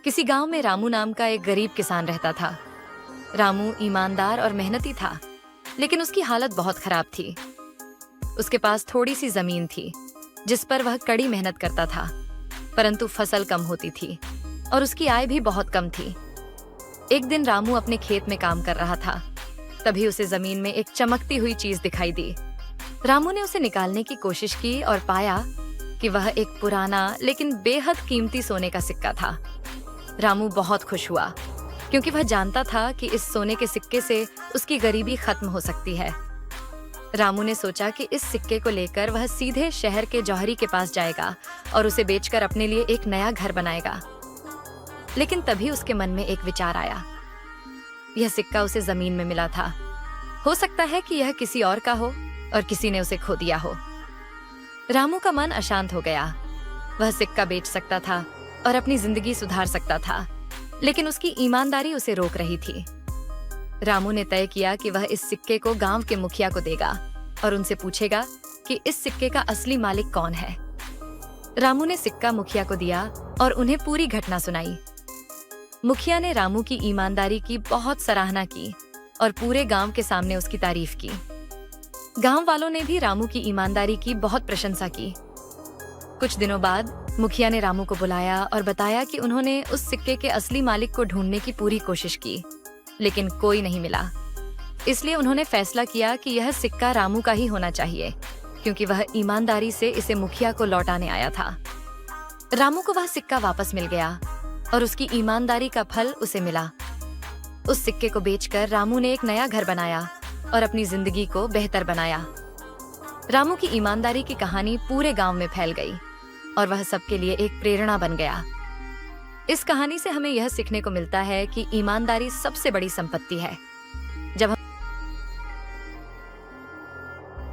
किसी गांव में रामू नाम का एक गरीब किसान रहता था। रामू ईमानदार और मेहनती था, लेकिन उसकी हालत बहुत खराब थी। उसके पास थोड़ी सी जमीन थी, जिस पर वह कड़ी मेहनत करता था, परंतु फसल कम होती थी और उसकी आय भी बहुत कम थी। एक दिन रामू अपने खेत में काम कर रहा था, तभी उसे जमीन में एक चमकती हुई चीज दिखाई दी। रामू ने उसे निकालने की कोशिश की और पाया कि वह एक पुराना लेकिन बेहद कीमती सोने का सिक्का था। रामू बहुत खुश हुआ, क्योंकि वह जानता था कि इस सोने के सिक्के से उसकी गरीबी खत्म हो सकती है। रामू ने सोचा कि इस सिक्के को लेकर वह सीधे शहर के जौहरी के पास जाएगा और उसे बेचकर अपने लिए एक नया घर बनाएगा। लेकिन तभी उसके मन में एक विचार आया। यह सिक्का उसे जमीन में मिला था। हो सकता है कि यह किसी और का हो और किसी ने उसे खो दिया हो। रामू का मन अशांत हो गया। वह सिक्का बेच सकता था और अपनी जिंदगी सुधार सकता था, लेकिन उसकी ईमानदारी उसे रोक रही थी। रामू ने तय किया कि वह इस सिक्के को गांव के मुखिया को देगा और उनसे पूछेगा कि इस सिक्के का असली मालिक कौन है। रामू ने सिक्का मुखिया को दिया और उन्हें पूरी घटना सुनाई। मुखिया ने रामू की ईमानदारी की बहुत सराहना की और पूरे गांव के सामने उसकी तारीफ की। गांव वालों ने भी रामू की ईमानदारी की बहुत प्रशंसा की। कुछ दिनों बाद मुखिया ने रामू को बुलाया और बताया कि उन्होंने उस सिक्के के असली मालिक को ढूंढने की पूरी कोशिश की, लेकिन कोई नहीं मिला। इसलिए उन्होंने फैसला किया कि यह सिक्का रामू का ही होना चाहिए, क्योंकि वह ईमानदारी से इसे मुखिया को लौटाने आया था। रामू को वह सिक्का वापस मिल गया और उसकी ईमानदारी का फल उसे मिला। उस सिक्के को बेचकर रामू ने एक नया घर बनाया और अपनी जिंदगी को बेहतर बनाया। रामू की ईमानदारी की कहानी पूरे गांव में फैल गई और वह सबके लिए एक प्रेरणा बन गया। इस कहानी से हमें यह सीखने को मिलता है कि ईमानदारी सबसे बड़ी संपत्ति है।